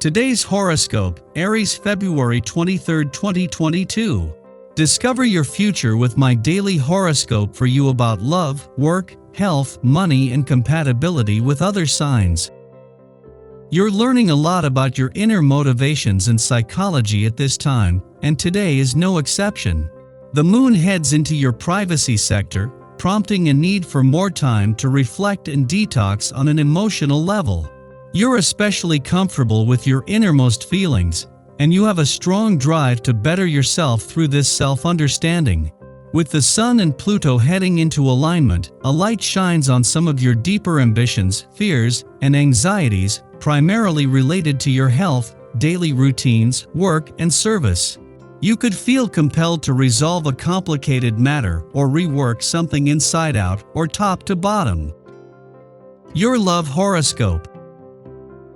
Today's horoscope, Aries February 23, 2022. Discover your future with my daily horoscope for you about love, work, health, money, and compatibility with other signs. You're learning a lot about your inner motivations and psychology at this time, and today is no exception. The moon heads into your privacy sector, prompting a need for more time to reflect and detox on an emotional level. You're especially comfortable with your innermost feelings, and you have a strong drive to better yourself through this self-understanding. With the Sun and Pluto heading into alignment, a light shines on some of your deeper ambitions, fears, and anxieties, primarily related to your health, daily routines, work, and service. You could feel compelled to resolve a complicated matter or rework something inside out or top to bottom. Your love horoscope.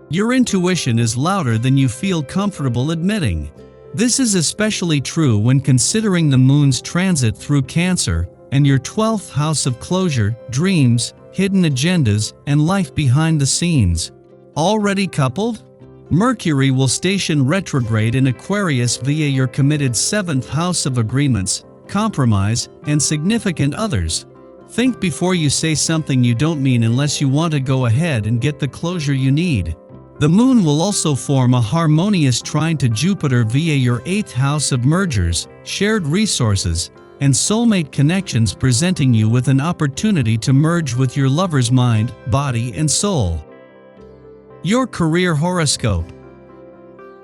Your intuition is louder than you feel comfortable admitting. This is especially true when considering the moon's transit through Cancer and your 12th house of closure, dreams, hidden agendas, and life behind the scenes. Already coupled? Mercury will station retrograde in Aquarius via your committed 7th house of agreements, compromise, and significant others. Think before you say something you don't mean unless you want to go ahead and get the closure you need. The moon will also form a harmonious trine to Jupiter via your 8th house of mergers, shared resources, and soulmate connections, presenting you with an opportunity to merge with your lover's mind, body, and soul. Your career horoscope.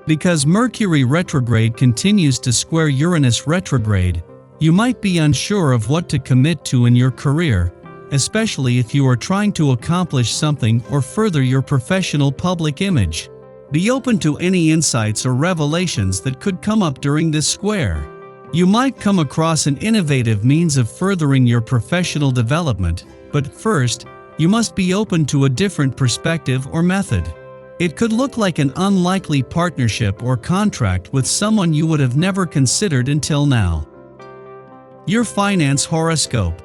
Because Mercury retrograde continues to square Uranus retrograde, you might be unsure of what to commit to in your career, especially if you are trying to accomplish something or further your professional public image. Be open to any insights or revelations that could come up during this square. You might come across an innovative means of furthering your professional development, but first, you must be open to a different perspective or method. It could look like an unlikely partnership or contract with someone you would have never considered until now. Your finance horoscope.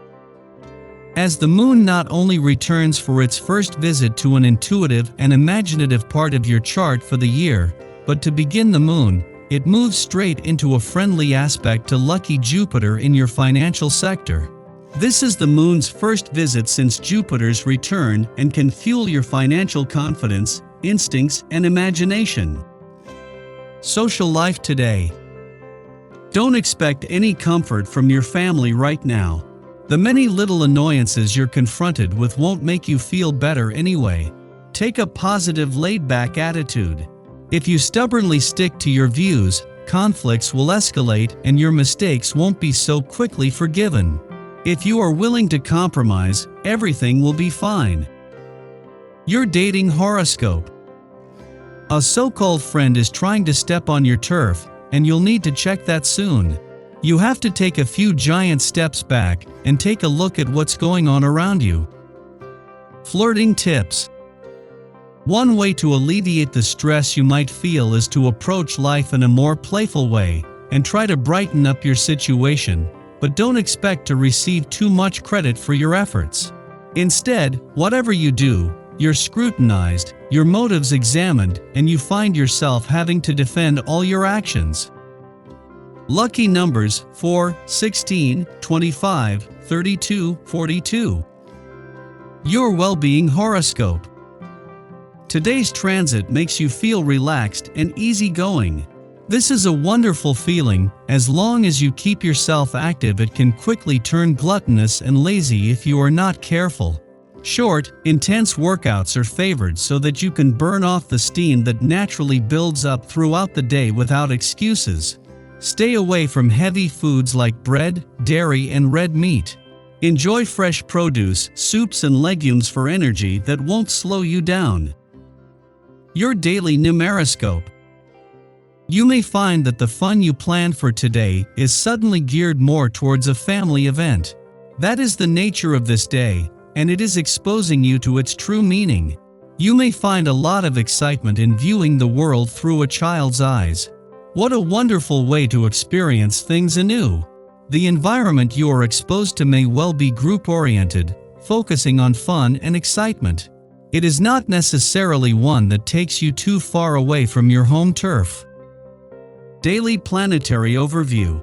As the moon not only returns for its first visit to an intuitive and imaginative part of your chart for the year, but to begin the moon, it moves straight into a friendly aspect to lucky Jupiter in your financial sector. This is the moon's first visit since Jupiter's return and can fuel your financial confidence, instincts, and imagination. Social life today. Don't expect any comfort from your family right now. The many little annoyances you're confronted with won't make you feel better anyway. Take a positive, laid-back attitude. If you stubbornly stick to your views, conflicts will escalate and your mistakes won't be so quickly forgiven. If you are willing to compromise, everything will be fine. Your dating horoscope. A so-called friend is trying to step on your turf, and you'll need to check that soon. You have to take a few giant steps back and take a look at what's going on around you. Flirting tips. One way to alleviate the stress you might feel is to approach life in a more playful way and try to brighten up your situation, but don't expect to receive too much credit for your efforts. Instead, whatever you do, you're scrutinized, your motives examined, and you find yourself having to defend all your actions. Lucky numbers 4, 16, 25, 32, 42. Your well-being horoscope. Today's transit makes you feel relaxed and easygoing. This is a wonderful feeling. As long as you keep yourself active, it can quickly turn gluttonous and lazy if you are not careful. Short, intense workouts are favored so that you can burn off the steam that naturally builds up throughout the day without excuses. Stay away from heavy foods like bread, dairy, and red meat. Enjoy fresh produce, soups, and legumes for energy that won't slow you down. Your daily numeroscope. You may find that the fun you planned for today is suddenly geared more towards a family event. That is the nature of this day, and it is exposing you to its true meaning. You may find a lot of excitement in viewing the world through a child's eyes. What a wonderful way to experience things anew. The environment you are exposed to may well be group-oriented, focusing on fun and excitement. It is not necessarily one that takes you too far away from your home turf. Daily Planetary Overview.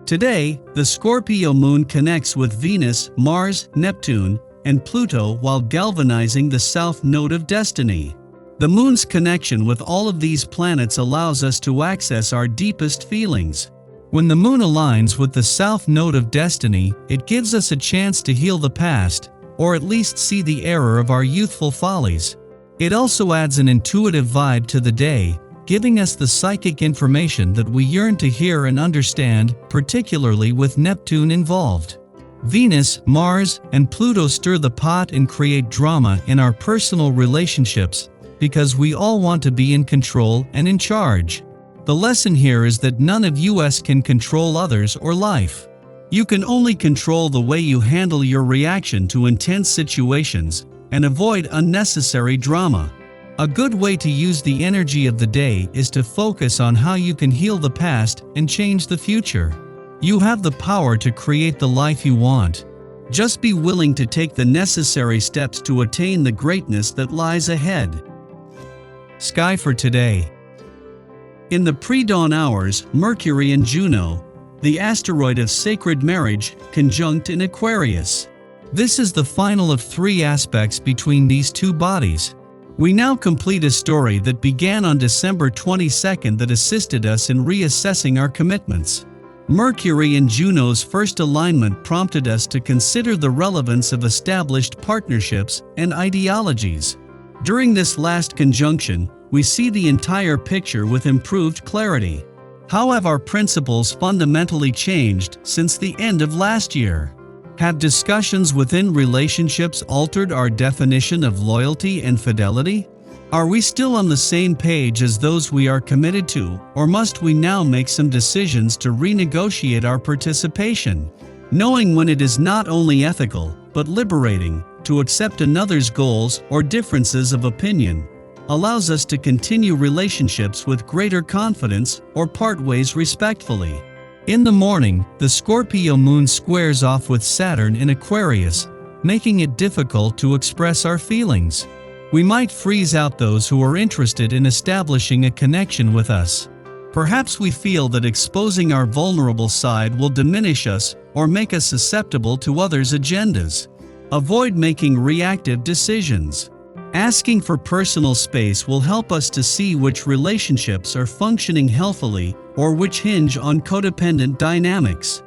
Today, the Scorpio moon connects with Venus, Mars, Neptune, and Pluto while galvanizing the south node of destiny. The moon's connection with all of these planets allows us to access our deepest feelings. When the moon aligns with the south node of destiny, it gives us a chance to heal the past, or at least see the error of our youthful follies. It also adds an intuitive vibe to the day, giving us the psychic information that we yearn to hear and understand, particularly with Neptune involved. Venus, Mars, and Pluto stir the pot and create drama in our personal relationships because we all want to be in control and in charge. The lesson here is that none of us can control others or life. You can only control the way you handle your reaction to intense situations and avoid unnecessary drama. A good way to use the energy of the day is to focus on how you can heal the past and change the future. You have the power to create the life you want. Just be willing to take the necessary steps to attain the greatness that lies ahead. Sky for today. In the pre-dawn hours, Mercury and Juno, the asteroid of sacred marriage, conjunct in Aquarius. This is the final of 3 aspects between these two bodies. We now complete a story that began on December 22nd that assisted us in reassessing our commitments. Mercury and Juno's first alignment prompted us to consider the relevance of established partnerships and ideologies. During this last conjunction, we see the entire picture with improved clarity. How have our principles fundamentally changed since the end of last year? Have discussions within relationships altered our definition of loyalty and fidelity? Are we still on the same page as those we are committed to, or must we now make some decisions to renegotiate our participation? Knowing when it is not only ethical, but liberating, to accept another's goals or differences of opinion, allows us to continue relationships with greater confidence or part ways respectfully. In the morning, the Scorpio moon squares off with Saturn in Aquarius, making it difficult to express our feelings. We might freeze out those who are interested in establishing a connection with us. Perhaps we feel that exposing our vulnerable side will diminish us or make us susceptible to others' agendas. Avoid making reactive decisions. Asking for personal space will help us to see which relationships are functioning healthily or which hinge on codependent dynamics.